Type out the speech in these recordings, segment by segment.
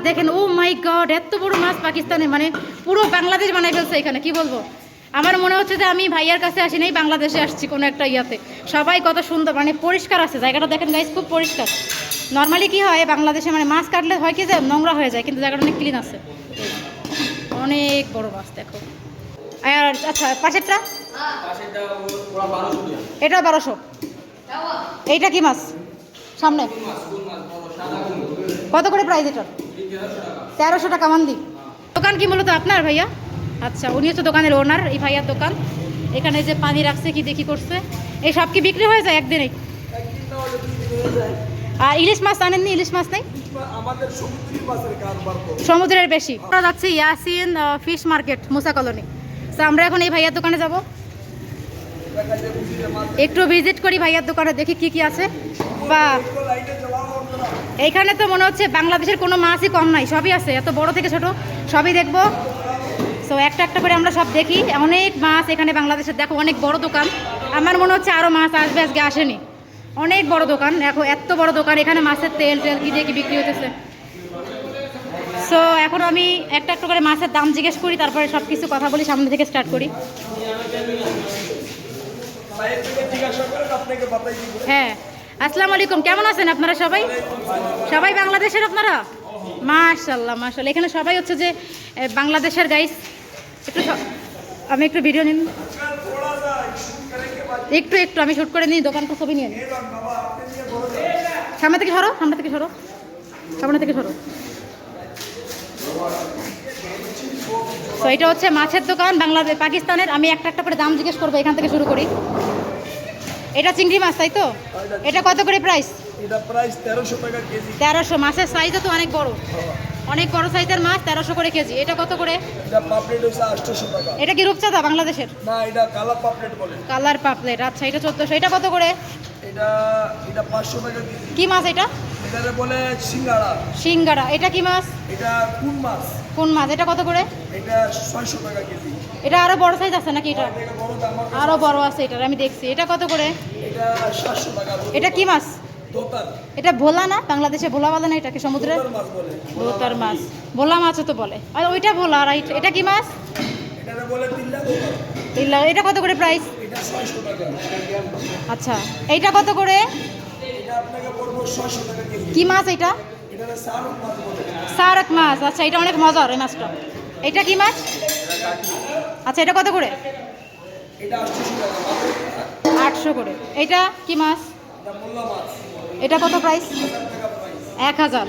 দেখেন, ও মাই গড, এত বড় মাছ পাকিস্তানে, মানে পুরো বাংলাদেশ বানাই ফেলছে এখানে, কি বলবো। আমার মনে হচ্ছে যে আমি ভাইয়ার কাছে আসি নাই, বাংলাদেশে আসছি কোনো একটা ইয়াতে। সবাই কত সুন্দর, মানে পরিষ্কার আছে জায়গাটা, দেখেন গাইস, খুব পরিষ্কার। নর্মালি কি হয় বাংলাদেশে, মানে মাছ কাটলে হয় কি যে নোংরা হয়ে যায়, কিন্তু জায়গাটা অনেক ক্লিন আছে। অনেক বড় মাছ দেখো। আর আচ্ছা, পাশেরটা এটা 1200। এইটা কি মাছ সামনে, কত করে প্রাইস এটা? 1300 টাকা মান্দি। দোকান কি মূলত আপনার ভাইয়া? আচ্ছা, উনি হচ্ছে দোকানের ওনার, এই ভাইয়ার দোকান। এখানে যে পানি রাখছে, কি দেখি করছে, এই সব কি বিক্রি হয়ে যায় একদিনেই? আর ইলিশ মাছ আনেননি? ইলিশ মাছ নেই সমুদ্রের বেশি। আমরা যাচ্ছি ইয়াসিন ফিশ মার্কেট, মুসা কলোনি। তো আমরা এখন এই ভাইয়ার দোকানে যাব, একটু ভিজিট করি ভাইয়ার দোকানে, দেখি কি কি আছে। বা এইখানে তো মনে হচ্ছে বাংলাদেশের কোনো মাছই কম নাই, সবই আছে, এত বড় থেকে ছোট সবই দেখবো। সো একটা একটা করে আমরা সব দেখি। অনেক মাছ এখানে বাংলাদেশের, দেখো অনেক বড় দোকান। আমার মনে হচ্ছে আরও মাছ আসবে, আজকে আসেনি। অনেক বড় দোকান, দেখো এত বড় দোকান, এখানে মাছের তেল টেল কি দিয়ে কি বিক্রি হতেছে। সো এখন আমি একটা একটা করে মাছের দাম জিজ্ঞেস করি, তারপরে সব কিছু কথা বলি, সামনে থেকে স্টার্ট করি। হ্যাঁ, আসসালামু আলাইকুম, কেমন আছেন আপনারা সবাই? সবাই বাংলাদেশের আপনারা? মাশাআল্লাহ মাশাআল্লাহ, এখানে সবাই হচ্ছে যে বাংলাদেশের গাইস। একটু আমি একটু ভিডিও নিন, একটু একটু আমি শ্যুট করে নিই, দোকানটা ছবি নিয়ে নিই। সামনে থেকে সরো, সামনে থেকে সরো, সামনে থেকে সরো। তো এটা হচ্ছে মাছের দোকান বাংলাদেশ পাকিস্তানের। আমি একটা একটা করে দাম জিজ্ঞেস করবো, এখান থেকে শুরু করি। এটা চিংড়ি মাছ, তাই তো? এটা কত করে প্রাইস? এটা প্রাইস 1300 টাকা কেজি। 1300। মাছের সাইজও তো অনেক বড়, অনেক বড় সাইজের মাছ, 1300 করে কেজি। এটা কত করে? এটা পাপলেট হচ্ছে 800 টাকা। এটা কি রূপচাঁদা বাংলাদেশের? না, এটা কালার পাপলেট বলে। কালার পাপলেট, আচ্ছা, এটা 1400। এটা কত করে? এটা এটা 500 টাকা কেজি। কি মাছ এটা? এটারে বলে সিঙ্গাড়া। সিঙ্গাড়া। এটা কি মাছ? এটা কোন মাছ? কোন মাছ? এটা কত করে? এটা 600 টাকা কেজি। এটা আরো বড় সাইজ আছে নাকি? এটা এটা বড় দাম আছে। আরো বড় আছে, এটা আমি দেখছি। এটা কত করে? এটা 700 টাকা। এটা কি মাছ? দোতার। এটা ভোলা না? বাংলাদেশে ভোলা বলে না এটাকে, সমুদ্রে দোতার মাছ বলে। দোতার মাছ, ভোলা মাছও তো বলে। আর ওইটা ভোলা। আর এটা কি মাছ? এটারে বলে তিল্লা দোতার। এটা কত করে প্রাইস? এটা 600 টাকা। আচ্ছা, এইটা কত করে? এটা আপনাকে পড়বে 600 টাকা কেজি। কি মাছ এটা? এটারে সারক মাছ বলে। সারক মাছ। আচ্ছা, এটা অনেক মজার এই মাছটা। এটা কি মাছ? আচ্ছা, এটা কত করে? এটা 800 টাকা। 800 করে। এটা কি মাছ? এটা মোল্লা মাছ। এটা কত প্রাইস? 1000।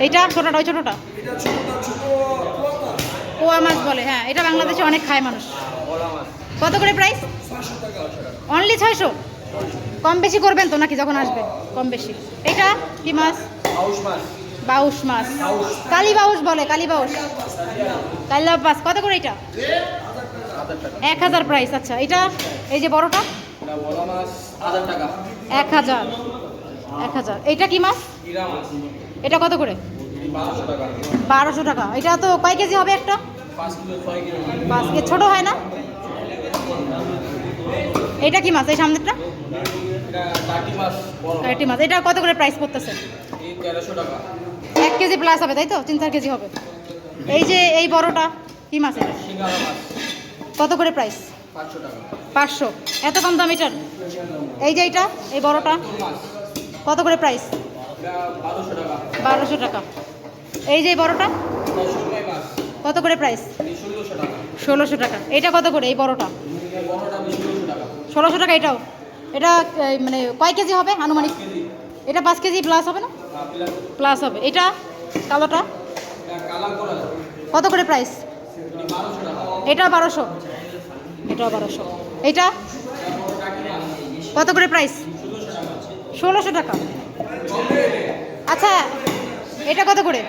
এটা ছোটটা? ওই ছোটটা এটা ছোটটা ছোট পোয়া মাছ। পোয়া মাছ বলে, হ্যাঁ। এটা বাংলাদেশে অনেক খায় মানুষ। কত করে প্রাইস? 600 টাকা। অনলি 600? কম বেশি করবেন তো নাকি যখন আসবেন? কম বেশি। এটা কি মাছ? আউশ মাছ। বাউশ মাছ, কালী বাউশ বলে, কালী বাউশ, কালিয়া মাছ। কত করে এটা? 1000 প্রাইস। আচ্ছা, এটা এই যে বড়টা? এটা বড় মাছ 1000 টাকা। 1000। 1000। এটা কি মাছ? ইরা মাছ। এটা কত করে? 1200 টাকা। 1200 টাকা। এটা তো কয় কেজি হবে একটা? 5 কিলো 6 কিলো। 5 কেজি। ছোট হয় না? এটা কি মাছ এই সামনেরটা? এটা টাকি মাছ বড়। কাটি মাছ। এটা কত করে প্রাইস করতেছে? এই 1300 টাকা। 1 কেজি প্লাস হবে, তাই তো? 3-4 কেজি হবে। এই যে এই বড়টা কি মাছ? এটা সিঙ্গারা মাছ কত করে প্রাইস? 500 টাকা। 500। এত কম দাম এটার? এই যে এইটা, এই বড়টা মাছ কত করে প্রাইস? এটা 1200 টাকা। 1200 টাকা। এই যে এই বড়টা এটা সুরমাই মাছ কত করে প্রাইস? 1600 টাকা। 1600 টাকা। এটা কত করে এই বড়টা? এই বড়টা 1600 টাকা। 1600 টাকা। এটাও? এটা মানে কয় কেজি হবে আনুমানিক? কেজি এটা 5 কেজি প্লাস হবে না? প্লাস হবে। এটা কালোটা এটা কালার করা কত করে প্রাইস? এটা 1200 টাকা। এটা 1200। এটাও 1200। এটা কত করে প্রাইস? 1600 টাকা। আচ্ছা, এটা কত করে?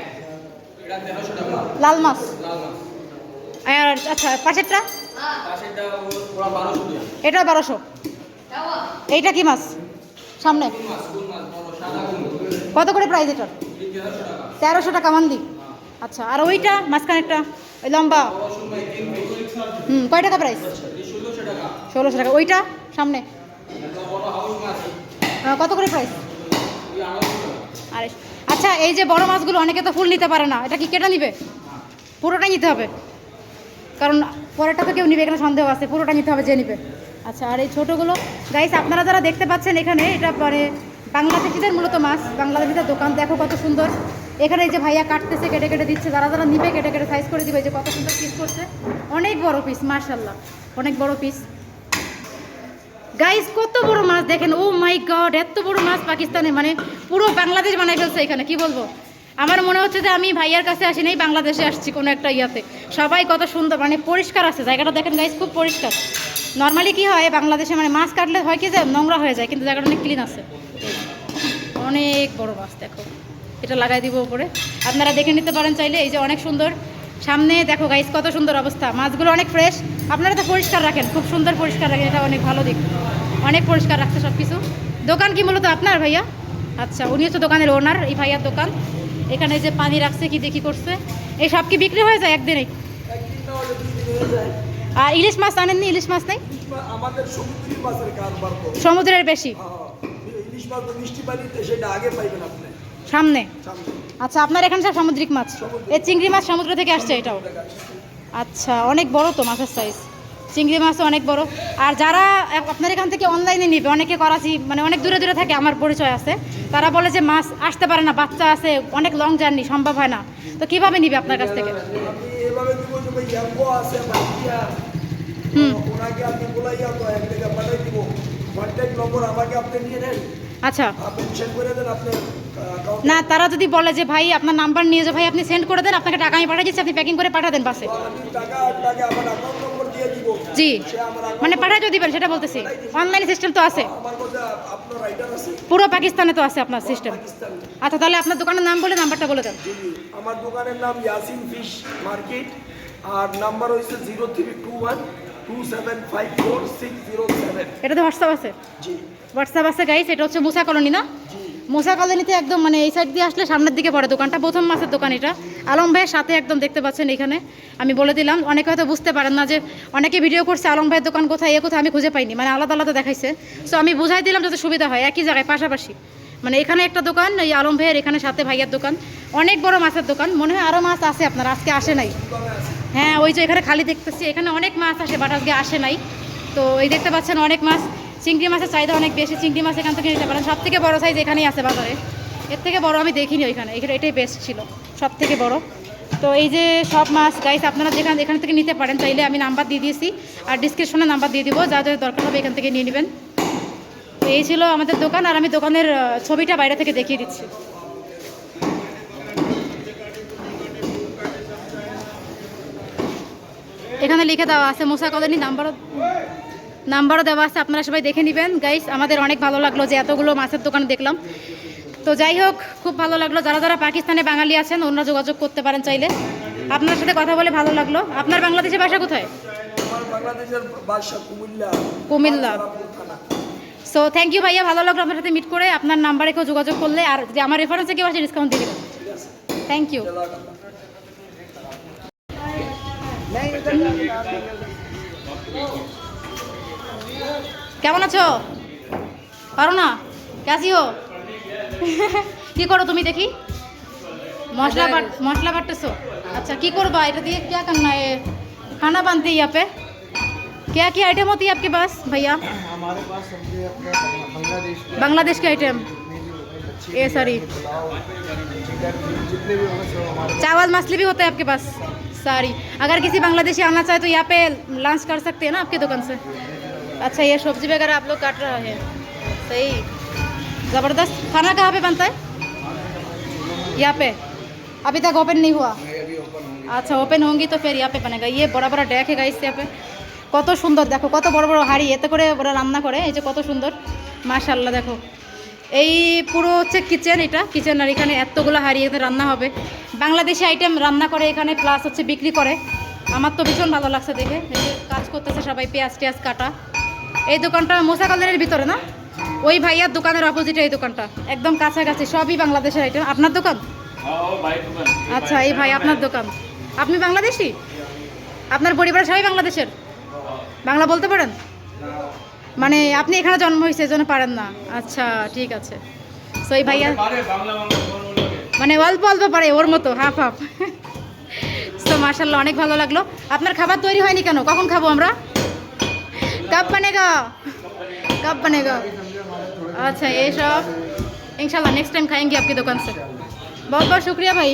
এটা 1300 টাকা। লাল মাছ। লাল মাছ আর আচ্ছা, পাশেরটা? পাশেরটা ওরা 1200 টাকা। এটা 1200। এইটা কি মাছ সামনে? কোন মাছ বড় সাদা কোন কত করে প্রাইস এটার? 1300 টাকা। 1300 টাকা মান্দি। আচ্ছা, আর ওইটা মাঝখানেরটা ওই লম্বা? কয় টাকা প্রাইস? 1600 টাকা। 1600 টাকা। ওইটা সামনে এটা বড় হাউস মাছ কত করে প্রাইস? এই 800 টাকা। আরে আচ্ছা, এই যে বড় মাছগুলো অনেকে তো ফুল নিতে পারে না, এটা কি কেটে নিবে? পুরোটাই নিতে হবে, কারণ পরেরটা তো কেউ নিবে, এখানে সন্দেহ আছে, পুরোটা নিতে হবে যে নিবে। আচ্ছা, আর এই ছোটোগুলো গাইস আপনারা যারা দেখতে পাচ্ছেন এখানে, এটা মানে বাংলাদেশিদের মূলত মাছ, বাংলাদেশিদের দোকান। দেখো কত সুন্দর, এখানে এই যে ভাইয়া কাটতেছে, কেটে কেটে দিচ্ছে, যারা যারা নিবে কেটে কেটে সাইজ করে দিবে। এই যে কত সুন্দর পিস করছে, অনেক বড় পিস, মাশাআল্লাহ অনেক বড় পিস। গাইস কত বড় মাছ দেখেন, ও মাই গড, এত বড় মাছ পাকিস্তানে, মানে পুরো বাংলাদেশ বানাই ফেলছে এখানে, কি বলবো। আমার মনে হচ্ছে যে আমি ভাইয়ার কাছে আসি নাই, বাংলাদেশে আসছি কোনো একটা ইয়াতে। সবাই কত সুন্দর, মানে পরিষ্কার আছে জায়গাটা, দেখেন গাইস খুব পরিষ্কার। নর্মালি কি হয় বাংলাদেশে, মানে মাছ কাটলে হয় কি যে নোংরা হয়ে যায়, কিন্তু জায়গাটা অনেক ক্লিন আছে। অনেক বড় মাছ দেখো, এটা লাগাই দিব উপরে, আপনারা দেখে নিতে পারেন চাইলে। এই যে অনেক সুন্দর, সামনে দেখো গাইস কত সুন্দর অবস্থা, মাছগুলো অনেক ফ্রেশ। আপনারা তো পরিষ্কার রাখেন, খুব সুন্দর পরিষ্কার রাখেন, এটা অনেক ভালো দিক, অনেক পরিষ্কার রাখছে সব কিছু। দোকান কি মূলত আপনার ভাইয়া? আচ্ছা, উনি হচ্ছে দোকানের ওনার, এই ভাইয়ার দোকান। এখানে যে পানি রাখছে, কি দেখি করছে, এই সব কি বিক্রি হয়ে যায় একদিনেই? আর ইলিশ মাছ আনেননি? ইলিশ মাছ নেই আমাদের সমুদ্রের মাছের কারবার তো। সমুদ্রের বেশি ইলিশ মাছ তো মিষ্টি পানিতে, সেটা আগে পাইবেন আপনি সামনে। সামনে। আচ্ছা, আপনার এখানে সব সামুদ্রিক মাছ, এই চিংড়ি মাছ সমুদ্র থেকে আসছে এটাও? আচ্ছা, অনেক বড় তো মাছের সাইজ, চিংড়ি মাছও অনেক বড়। আর যারা আপনার এখান থেকে অনলাইনে নিবে, অনেকে করাচি মানে অনেক দূরে দূরে থাকে, আমার পরিচয় আছে, তারা বলে যে মাছ আসতে পারে না, বাচ্চা আছে, অনেক লং জার্নি, সম্ভব হয় না, তো কিভাবে নিবে আপনার কাছ থেকে? আমি এভাবে দিব যে ভাই ইয়াঙ্গো আছে বাকিয়া, ওনাকে আপনি বলাইয়া তো এক জায়গায় পাঠাই দিব, কন্ট্যাক্ট নম্বর আমাকে আপনি নিয়ে নেন, আচ্ছা, আপনি সেন্ড করে দেন আপনার অ্যাকাউন্টে। না তারা যদি বলে যে ভাই আপনার নাম্বার নিয়ে যে ভাই আপনি সেন্ড করে দেন, আপনাকে টাকা আমি পাঠিয়ে দিচ্ছি, আপনি প্যাকিং করে পাঠা দেন বাসে। আমি টাকা আপনাকে আমার অ্যাকাউন্ট নম্বর দিয়ে দিব। জি, সে আমার মানে পাঠাইতে দিবেন সেটা বলতেছি, অনলাইন সিস্টেম তো আছে আমার মধ্যে আপনার রাইটার আছে পুরো পাকিস্তানে, তো আছে আপনার সিস্টেম। পাকিস্তান। আচ্ছা, তাহলে আপনার দোকানের নাম বলে নাম্বারটা বলে দেন। জি, আমার দোকানের নাম ইয়াসিন ফিশ মার্কেট, আর নাম্বার হচ্ছে 032127546007। এটাতে হোয়াটসঅ্যাপ আছে? জি হোয়াটসঅ্যাপ আছে গাইস। এটা হচ্ছে মুসা কলোনি না? জি মুসা কলোনিতে একদম মানে এই সাইড দিয়ে আসলে সামনের দিকে পড়ে দোকানটা, প্রথম মাছের দোকান এটা, আলম ভাইয়ের সাথে একদম দেখতে পাচ্ছেন এখানে। আমি বলে দিলাম, অনেকে হয়তো বুঝতে পারেন না, যে অনেকে ভিডিও করছে আলম ভাইয়ের দোকান কোথায়, এ কোথায়, আমি খুঁজে পাইনি, মানে আলাদা আলাদা দেখাইছে। সো আমি বুঝাই দিলাম যাতে সুবিধা হয়, একই জায়গায় পাশাপাশি, মানে এখানে একটা দোকান, এই আলম ভাইয়ের এখানে সাথে ভাইয়ার দোকান, অনেক বড় মাছের দোকান। মনে হয় আরও মাছ আছে আপনার, আজকে আসে নাই। হ্যাঁ, ওই যে এখানে খালি দেখতেছি, এখানে অনেক মাছ আসে, বাট আজকে আসে নাই। তো এই দেখতে পাচ্ছেন অনেক মাছ, চিংড়ি মাছের চাহিদা অনেক বেশি, চিংড়ি মাছ এখান থেকে নিতে পারেন। সব থেকে বড় সাইজ এখানেই আছে বাজারে, এর থেকে বড় আমি দেখিনি ওইখানে, এটাই বেস্ট ছিল, সব থেকে বড়। তো এই যে সব মাছ গাইস আপনারা এখান থেকে নিতে পারেন চাইলে, আমি নাম্বার দিয়ে দিয়েছি আর ডিসক্রিপশনে নাম্বার দিয়ে দিব, যা যা দরকার হবে এখান থেকে নিয়ে নেবেন। তো এই ছিল আমাদের দোকান, আর আমি দোকানের ছবিটা বাইরে থেকে দেখিয়ে দিচ্ছি। এখানে লিখে দেওয়া আছে মুসা কলোনি, নাম্বারও দেওয়া আছে, আপনারা সবাই দেখে নেবেন গাইস। আমাদের অনেক ভালো লাগলো যে এতগুলো মাছের দোকান দেখলাম। তো যাই হোক, খুব ভালো লাগলো। যারা যারা পাকিস্তানে বাঙালি আছেন ওনারা যোগাযোগ করতে পারেন চাইলে। আপনার সাথে কথা বলে ভালো লাগলো। আপনার বাংলাদেশের বাসা কোথায়? আমার বাংলাদেশের বাসা কুমিল্লা। কুমিল্লা। বালাপুর থানা। সো থ্যাংক ইউ ভাইয়া, ভালো লাগলো আপনার সাথে মিট করে। আপনার নাম্বারে কেউ যোগাযোগ করলে, আর যে আমার রেফারেন্সে কেউ আসে ডিসকাউন্ট দিয়ে দেবেন। ঠিক আছে, থ্যাংক ইউ। কেমন আছো? পারো না? ক্যাসি হো? কি করো তুমি দেখি? মশলা বাটতেছো? अच्छा की करबा এটা দিয়ে क्या करना है? खाना बनती है यहाँ पे? क्या क्या आइटम होती है आपके पास भैया? हमारे पास सब्जी अपने बांग्लादेश के आइटम, ये सारी जितने भी होंगे सब हमारे। चावल मछली भी होता है आपके पास सारी? अगर किसी बांग्लादेशी आना चाहे तो यहाँ पे लंच कर सकते हैं ना आपकी दुकान से? अच्छा, ये सब्जी वगैरह आप लोग काट रहे हैं, सही, ज़बरदस्त। खाना कहाँ पे बनता है? यहाँ पे अभी तक ओपन नहीं हुआ? अच्छा, ओपन होंगी तो फिर यहाँ पे बनेगा। ये बड़ा बड़ा ডেক है गाइस, यहाँ पे কত সুন্দর, দেখো কত বড় বড় হাঁড়ি, এতে করে ওরা রান্না করে। এই যে কত সুন্দর, মাশাআল্লাহ। দেখো এই পুরো হচ্ছে কিচেন, এটা কিচেন, আর এখানে এতগুলো হাঁড়ি, এখানে রান্না হবে। বাংলাদেশি আইটেম রান্না করে এখানে, প্লাস হচ্ছে বিক্রি করে। আমার তো ভীষণ ভালো লাগছে দেখে। এই যে কাজ করতেছে সবাই, পেঁয়াজ টেয়াজ কাটা। এই দোকানটা মুসা কলোনির ভিতরে না? ওই ভাইয়ার দোকানের অপোজিটে এই দোকানটা, একদম কাছাকাছি, সবই বাংলাদেশের আইটেম। আপনার দোকান? আচ্ছা, এই ভাই আপনার দোকান। আপনি বাংলাদেশি? আপনার পরিবার সবাই বাংলাদেশের? বাংলা বলতে পারেন? মানে আপনি এখানে জন্ম হয়েছে, এজন্য পারেন না? আচ্ছা, ঠিক আছে। সো এই ভাইয়া মানে অল্প অল্প পারে ওর মতো হাফ হাফ। তো মার্শাল্লাহ অনেক ভালো লাগলো। আপনার খাবার তৈরি হয়নি কেন? কখন খাবো আমরা? কব বানেগা, कब बनेगा? अच्छा ये सब इंशाल्लाह नेक्स्ट टाइम खाएंगे आपकी दुकान से। बहुत बहुत शुक्रिया भाई।